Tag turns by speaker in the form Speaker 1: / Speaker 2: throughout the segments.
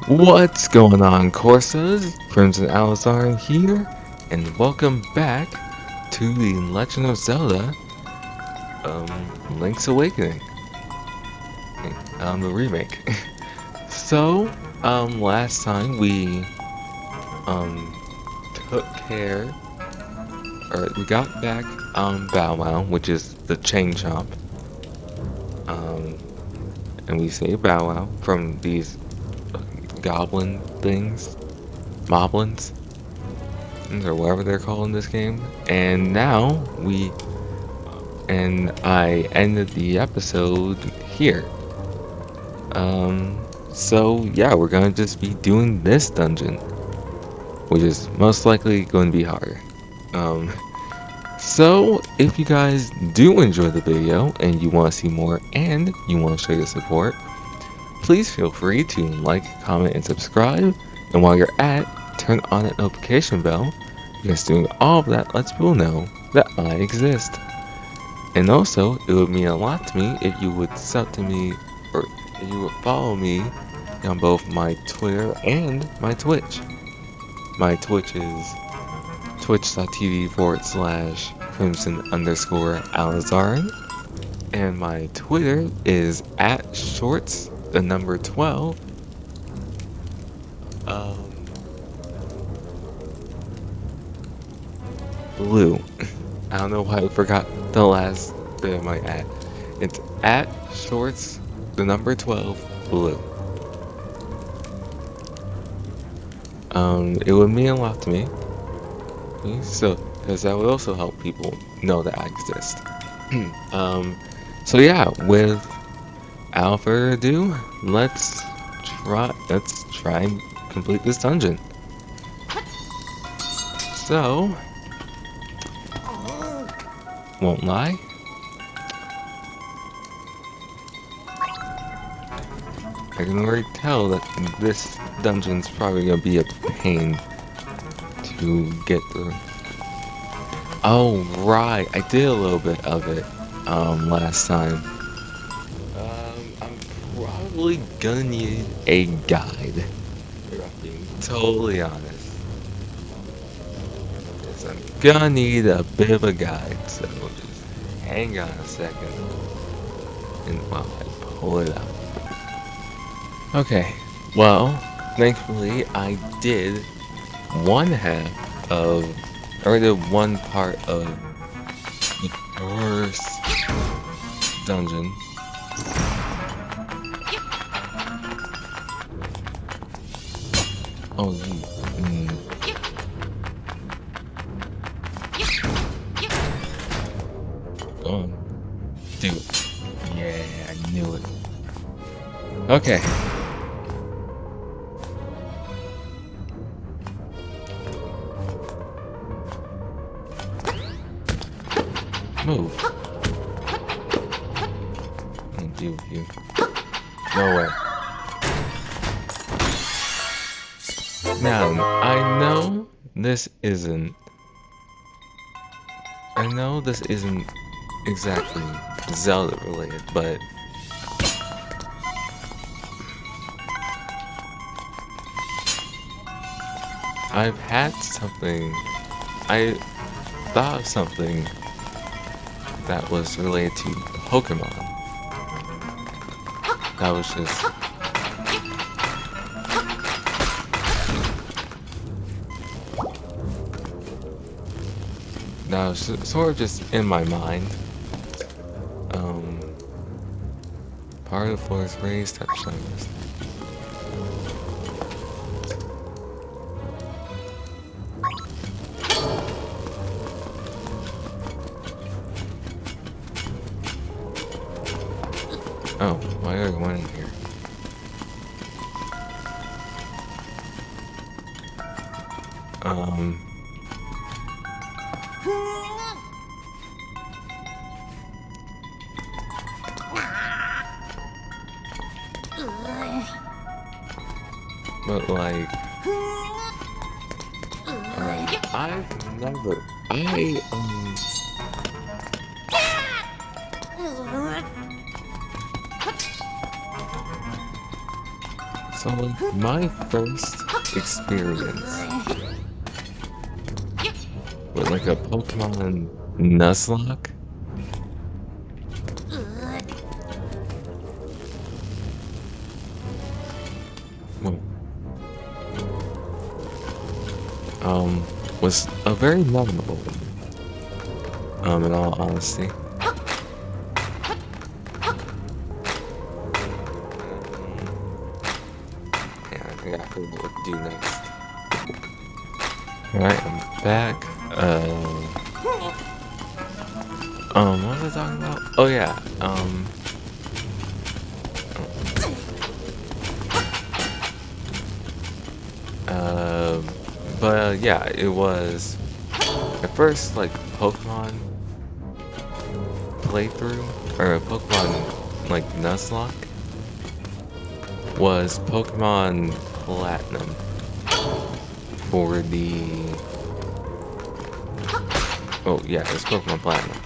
Speaker 1: What's going on, Corsas? Crimson Alizar here, and welcome back to the Legend of Zelda, Link's Awakening, the remake. So, last time we, took care, or we got back, Bow Wow, which is the chain chomp, and we saved Bow Wow from these goblin things, moblins, or whatever they're called in this game. And now I ended the episode here. So yeah, we're gonna just be doing this dungeon, which is most likely going to be harder. So if you guys do enjoy the video and you want to see more and you want to show your support, please feel free to like, comment, and subscribe. And while you're at, turn on that notification bell, because doing all of that lets people know that I exist. And also, it would mean a lot to me if you would sub to me, or if you would follow me on both my Twitter and my Twitch. My Twitch is twitch.tv/crimson_Alizari. And my Twitter is @shorts12. Blue. I don't know why I forgot the last bit of my @. It's @shorts12 blue. It would mean a lot to me. So, because that would also help people know that I exist. So yeah, without further ado, let's try and complete this dungeon. So, won't lie, I can already tell that this dungeon's probably gonna be a pain to get through. Oh right, I did a little bit of it last time. I'm probably gonna need a guide, if I'm being totally honest. Yes, I'm gonna need a bit of a guide, so just hang on a second and while I pull it up. Okay, well, thankfully I did one part of the first dungeon. Oh, oh, dude. Yeah, I knew it. Okay. Move. I'll deal with you. No way. Now, I know this isn't exactly Zelda related, but I thought of something that was related to Pokemon. That was just sort of just in my mind. Part of the floor is raised, touch on this. Oh, why are you going in here? But like, I've never I so like my first experience with like a Pokemon Nuzlocke. Well, was a very memorable one, in all honesty. Yeah, I think I forgot what to do next. Alright, I'm back. What was I talking about? Oh yeah, yeah, it was the first like Pokemon playthrough or a Pokemon like Nuzlocke was Pokemon Platinum for the it's Pokemon Platinum.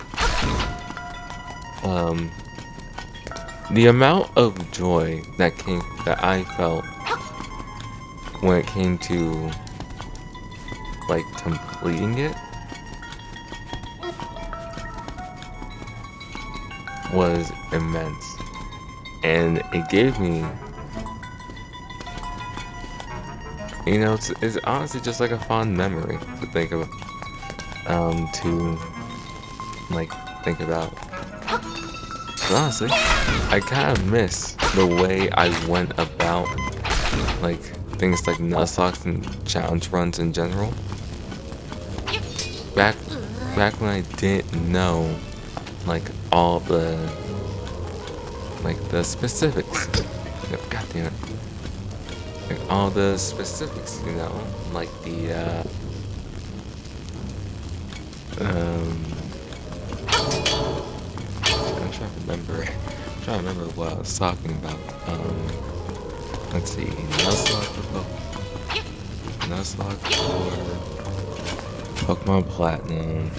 Speaker 1: The amount of joy that I felt when it came to like completing it was immense, and it gave me, you know, it's honestly just like a fond memory to think of, to like think about. But honestly, I kind of miss the way I went about like things like Nuzlocke and challenge runs in general. Back when I didn't know like all the specifics. God damn it. Like all the specifics, you know, like the I'm trying to remember what I was talking about. Let's see, Nuzlocke for Pokemon Platinum.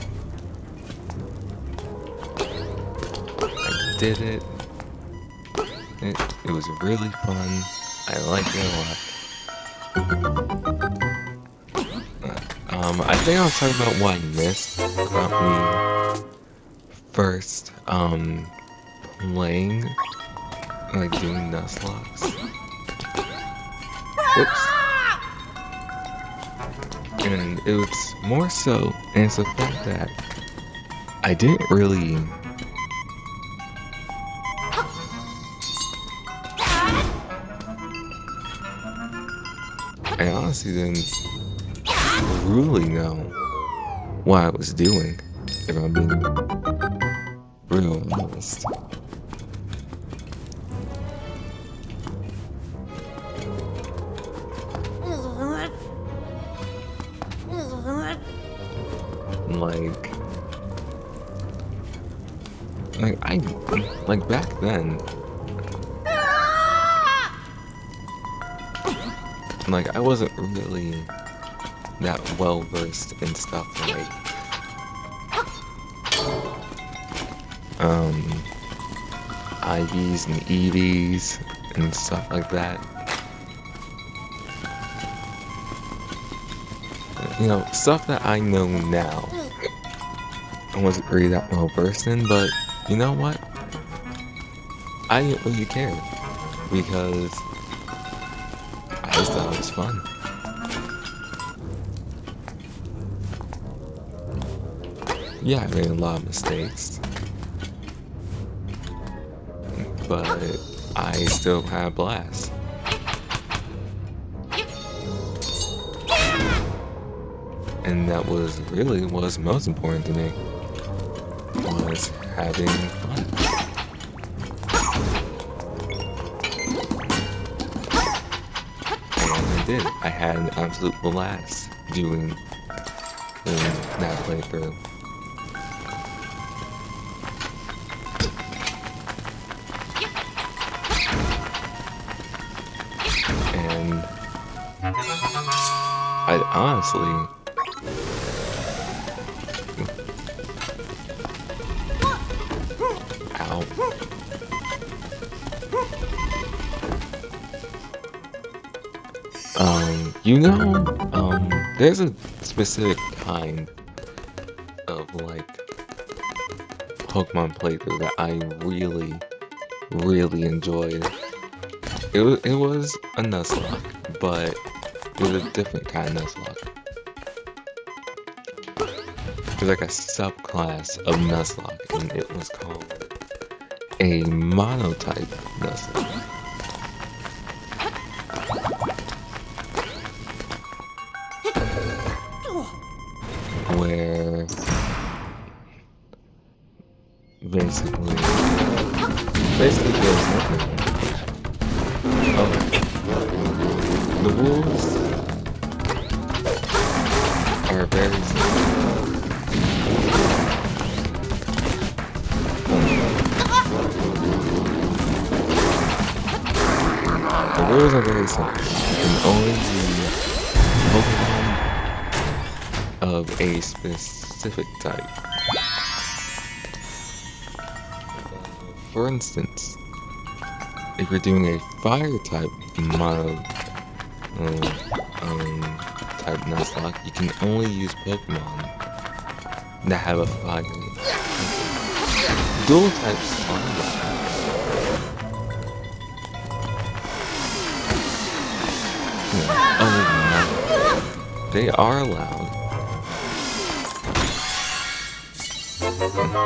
Speaker 1: I did it. It was really fun. I liked it a lot. I think I was talking about what I missed about me first, playing, like doing Nuzlocks. Whoops. And it was more so, and it's the fact that I didn't really I honestly didn't really know what I was doing, if I'm being real honest. Like back then, like I wasn't really that well versed in stuff like IVs and EVs and stuff like that. You know, stuff that I know now. I wasn't really that well versed in, but you know what? I didn't really care because I just thought it was fun. Yeah, I made a lot of mistakes, but I still had a blast. And that was really what's most important to me, was having fun. And I did. I had an absolute blast doing that playthrough. And I honestly There's a specific kind of like Pokemon playthrough that I really enjoyed. It was a Nuzlocke, but it was a different kind of Nuzlocke. It was like a subclass of Nuzlocke, and it was called a monotype Nuzlocke. Where basically there's nothing. The rules are very simple. The rules are very simple. You can only use Pokemon of a specific type. For instance, if you're doing a fire type mono type Nuzlocke, you can only use Pokemon that have a fire. Dual types are allowed. Other than that, they are allowed.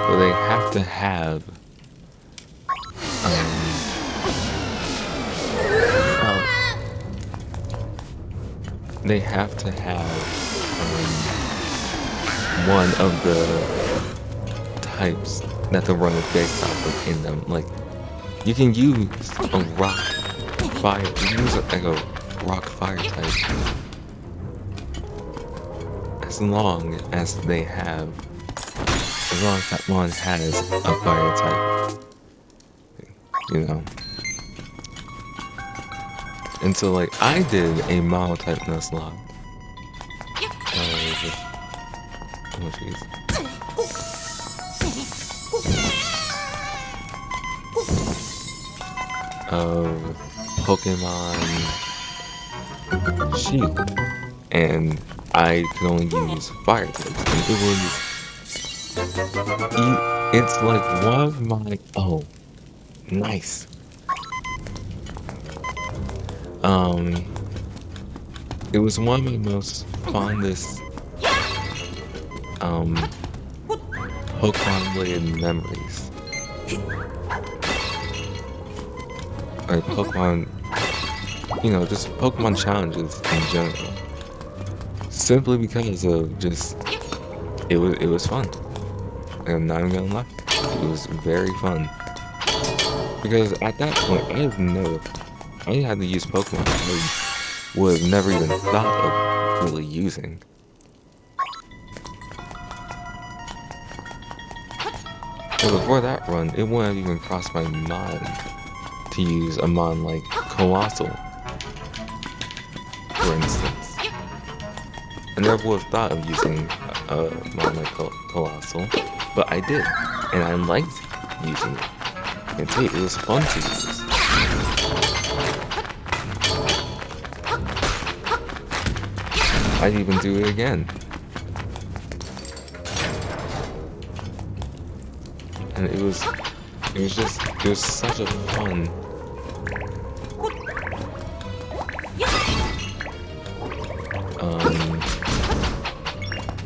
Speaker 1: But they have to have one of the types that the run is based off of in them. Like, you can use a rock fire, you can use like a rock fire type as long as that one has a fire type, you know. And so, like, I did a mono-type Nuzlocke. Oh, jeez. Of Pokemon Shield. And I could only use fire types. And it's like one of my... Oh, nice. It was one of my most fondest Pokemon-related memories. Or Pokemon, just Pokemon challenges in general. Simply because of just, it was fun. I'm not even gonna lie. It was very fun. Because at that point, I had to use Pokemon I would have never even thought of really using. And before that run, it wouldn't have even crossed my mind to use a mon like Colossal, for instance. I never would have thought of using a mon like Colossal, but I did, and I liked using it. And too, it was fun to use. I'd even do it again. And it was such a fun.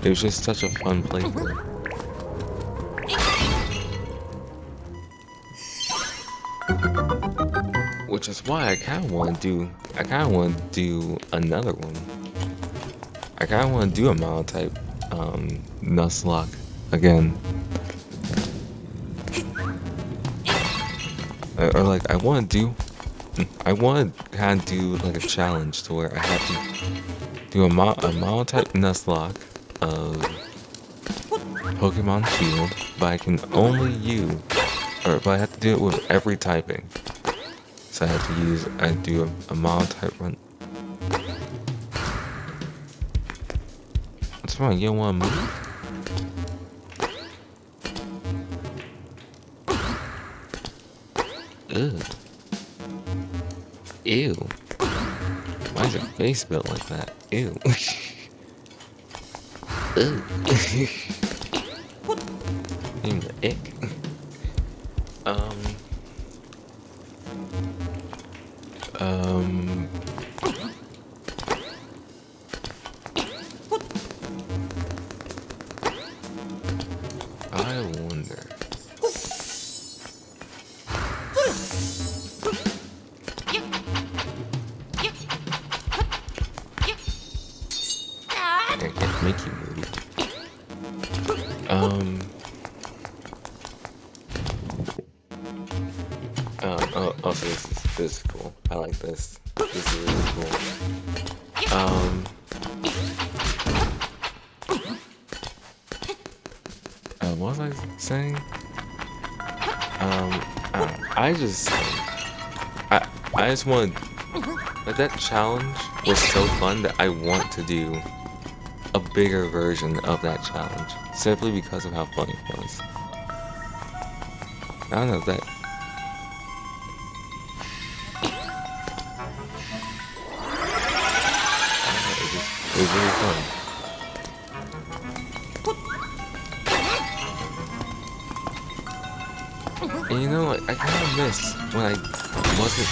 Speaker 1: It was just such a fun playthrough. Which is why I kind of want to do another one. I kind of want to do a mono-type Nuzlocke again. Or like, I want to kind of do like a challenge to where I have to do a mono-type Nuzlocke of Pokemon Shield, but I can only use, but I have to do it with every typing. So I do a mono-type run. What's wrong? You don't want to move? Ugh. Ew. Why is your face built like that? Ew. Ugh. Even the ick. Um. Um. I wonder. I can't make you move. Oh, so this is cool. I like this. This is really cool. What was I saying? I just want, like, that challenge was so fun that I want to do a bigger version of that challenge, simply because of how fun it was. I don't know that. It was really fun. And you know, like, I kind of miss when I wasn't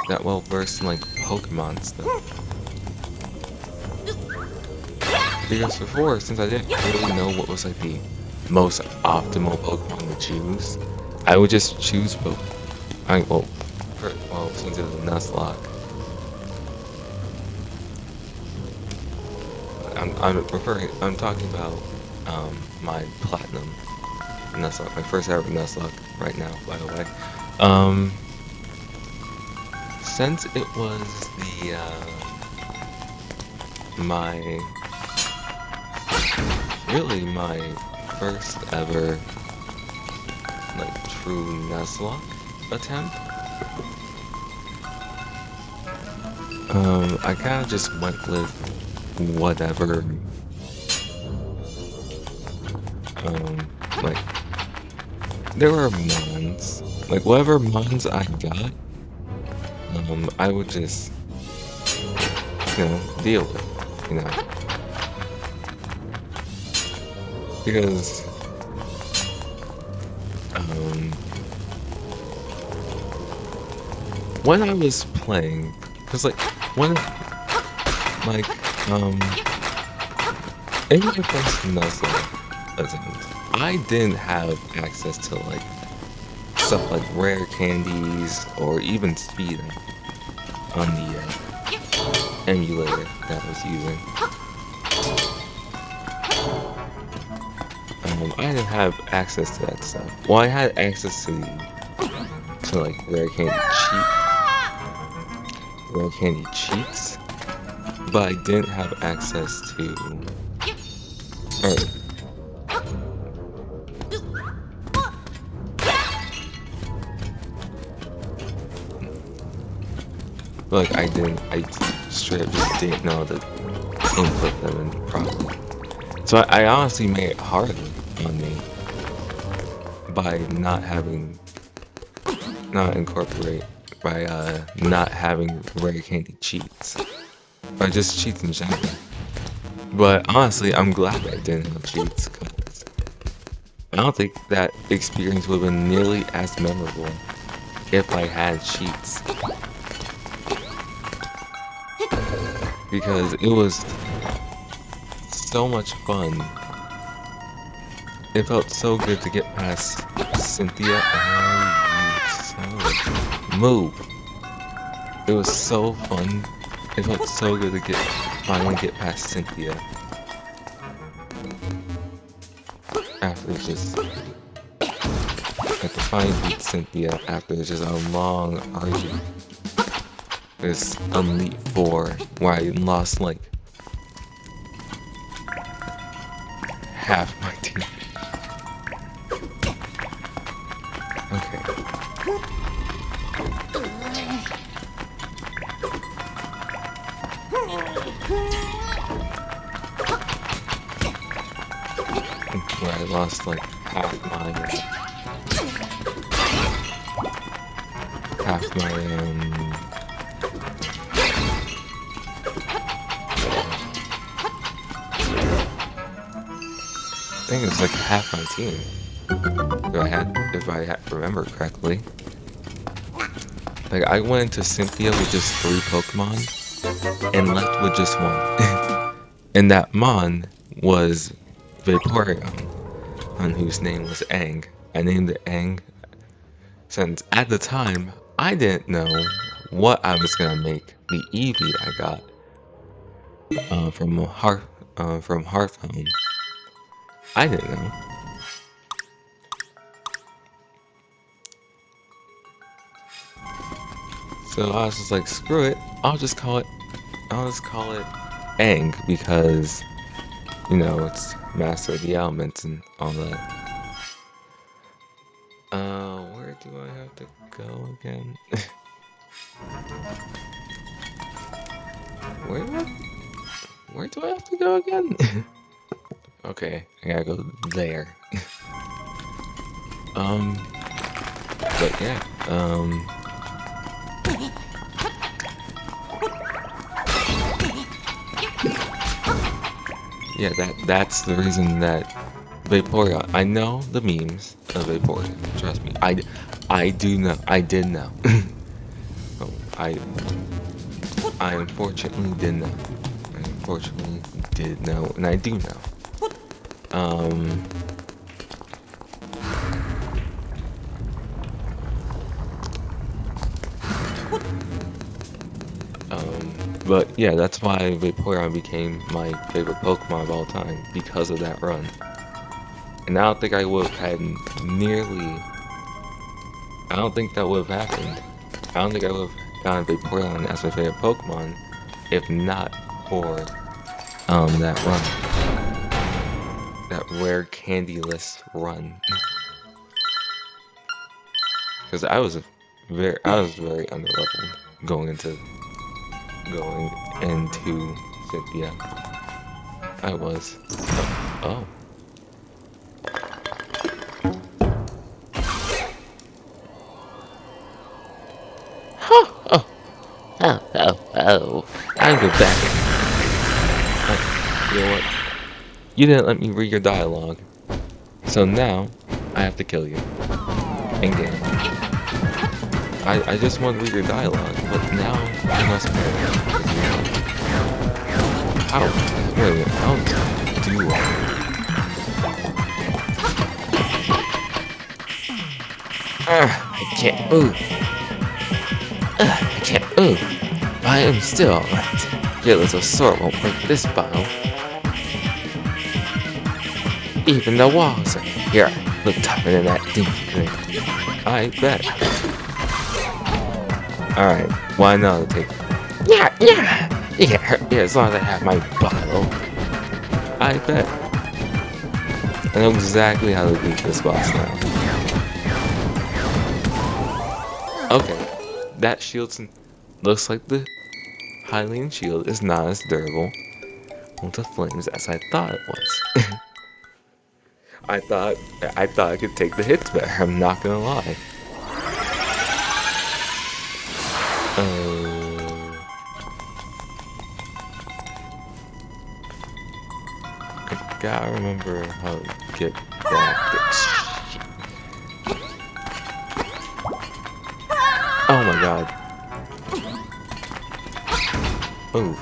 Speaker 1: that well versed in like Pokemon stuff. Because before, since I didn't really know what was like the most optimal Pokemon to choose, I would just choose Pokemon. Since it was a Nuzlocke, I'm talking about my Platinum Nuzlocke, my first ever Nuzlocke right now, by the way. Since it was my first ever like true Nuzlocke attempt, I kind of just went with whatever, like, there were mons, like, whatever mons I got, I would just, deal with, because, when I was playing, because, like, in my first Nuzlocke attempt, I didn't have access to, like, stuff like rare candies or even speed on the emulator that I was using. I didn't have access to that stuff. Well, I had access to like rare candy cheats, but I didn't have access to. Like, I straight up just didn't know to input them in properly. So I honestly made it harder on me by not having rare candy cheats. Or just cheats in general. But honestly, I'm glad I didn't have cheats, because I don't think that experience would have been nearly as memorable if I had cheats. Because it was so much fun. It felt so good to get past Cynthia. Move. It was so fun. It felt so good to finally get past Cynthia. After finally beat Cynthia after just a long argument. There's Elite Four where I lost like half my team. Okay. Where I lost like half my I think it's like half my team. If I remember correctly. Like I went into Cynthia with just 3 Pokemon and left with just 1. And that Mon was Vaporeon, on whose name was Aang. I named it Aang since at the time I didn't know what I was gonna make the Eevee I got from Hearthstone. I didn't know. So I was just like, screw it. I'll just call it Aang because you know it's Master of the Elements and all that. Where do I have to go again? Where do I have to go again? Okay, I gotta go there. But yeah, yeah, that's the reason that Vaporeon. I know the memes of Vaporeon. Trust me, I do know. I did know. Oh, I unfortunately did know. I unfortunately did know, and I do know. But yeah, that's why Vaporeon became my favorite Pokemon of all time, because of that run. And I don't think I would have had nearly... I don't think that would have happened. I don't think I would have gotten Vaporeon as my favorite Pokemon if not for that run. That rare candyless run. Because I was very underleveled going into Cynthia. I was. Oh. Oh. I'm go back. You know what? You didn't let me read your dialogue. So now, I have to kill you. In-game. I just want to read your dialogue, but now you must kill me. How? Wait a minute, how do I can't move. I can't move. I am still alright. Your little sword won't break this bottle. Even the walls are here. Look tougher than that dinky thing. I bet. Alright, why not take... Yeah. You can't hurt me as long as I have my bottle. I bet. I know exactly how to beat this boss now. Okay, that shield looks like the Hylian shield is not as durable with the flames as I thought it was. I thought I could take the hits better, I'm not gonna lie. I gotta remember how to get back there. Oh my god. Oh.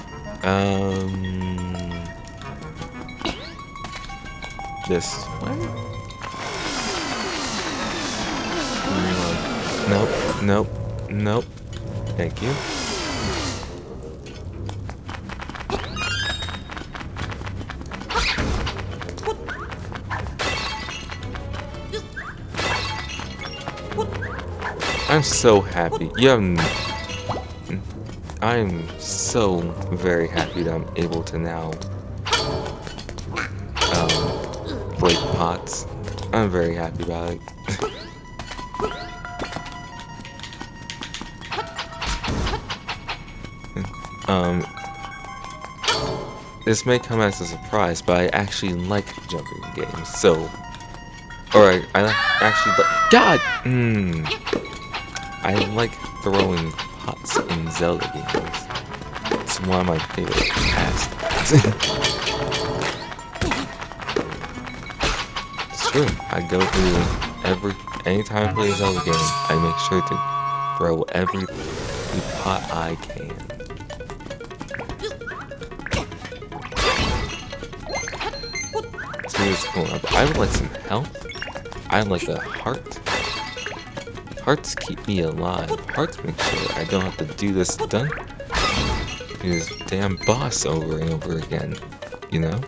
Speaker 1: This way? Nope. Thank you. I'm so happy. I'm so very happy that I'm able to now break pots. I'm very happy about it. This may come as a surprise, but I actually like jumping games, so Alright, I actually God! I like throwing pots in Zelda games. It's one of my favorite pastimes. It's true. I go through anytime I play a Zelda game, I make sure to throw every pot I can. So it's cool. I would like some health. I would like a heart. Hearts keep me alive. Hearts make sure I don't have to do this damn boss over and over again. You know?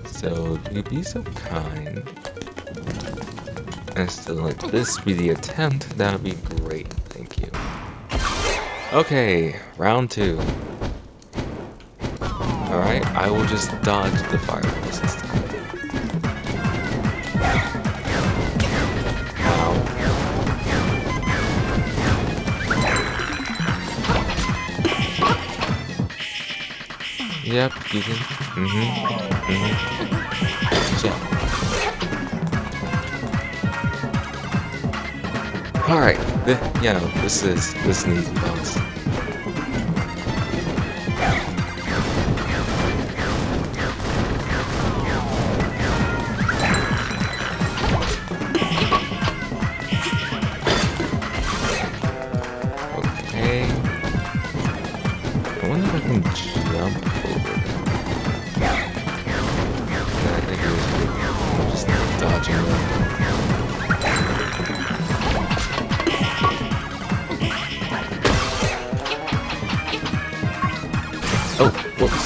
Speaker 1: So if you'd be so kind as to let this be the attempt, that would be great. Thank you. Okay, round 2. Alright, I will just dodge the fireballs this time. Wow. Yep, you can. Alright, this is an easy boss. Okay. I wonder if I can jump over it. I think I'm just dodging them. Oh, whoops.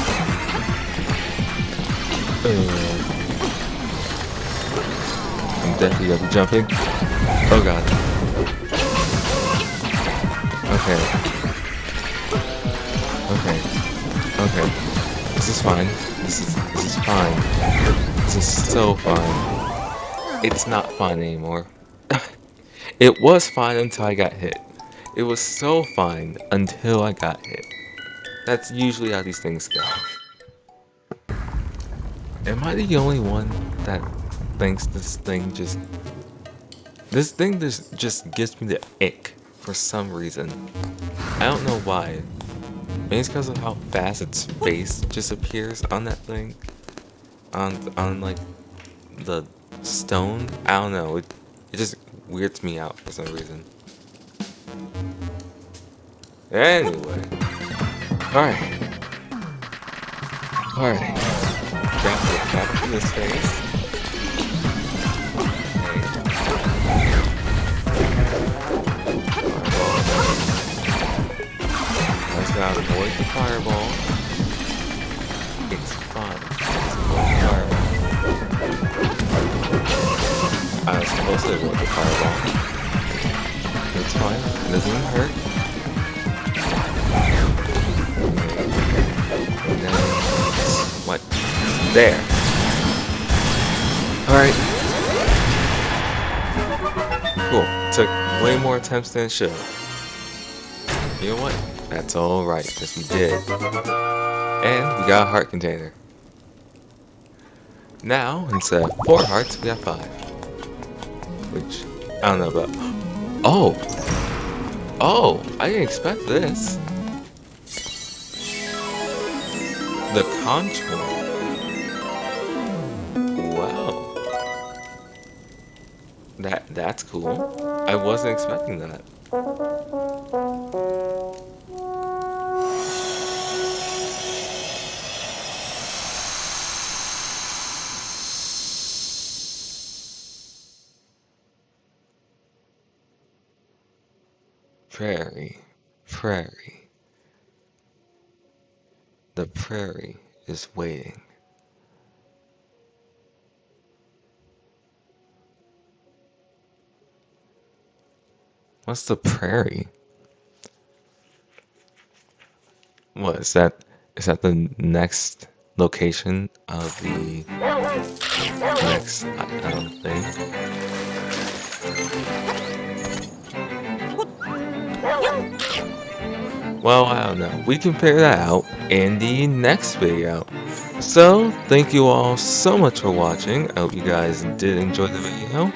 Speaker 1: I'm definitely gonna be jumping. Oh god. Okay. Okay. This is fine. This is fine. This is so fine. It's not fine anymore. It was fine until I got hit. It was so fine until I got hit. That's usually how these things go. Am I the only one that thinks this thing just gives me the ick for some reason? I don't know why. Maybe it's because of how fast its face just appears on that thing. On like the stone. I don't know. It just weirds me out for some reason. Anyway. Alright. Drop it in his face. I just gotta avoid the fireball. It's fun. Just avoid the fireball. I was supposed to avoid the fireball. It's fine. It doesn't even hurt. And then what? There. Alright. Cool. Took way more attempts than it should. You know what? That's alright, because we did. And we got a heart container. Now, instead of 4 hearts, we have 5. Which, I don't know about. Oh! Oh! I didn't expect this. The contour. Wow. That's cool. I wasn't expecting that. Prairie. Prairie. The prairie is waiting. What's the prairie? What is that? Is that the next location of the next thing? Well, I don't know. We can figure that out in the next video. So, thank you all so much for watching. I hope you guys did enjoy the video.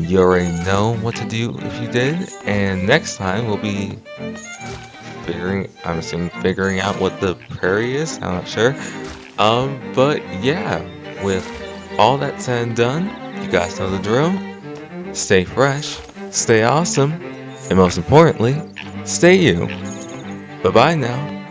Speaker 1: You already know what to do if you did, and next time we'll be I'm assuming figuring out what the prairie is. I'm not sure. But yeah, with all that said and done, you guys know the drill. Stay fresh, stay awesome, and most importantly, stay you. Bye bye now.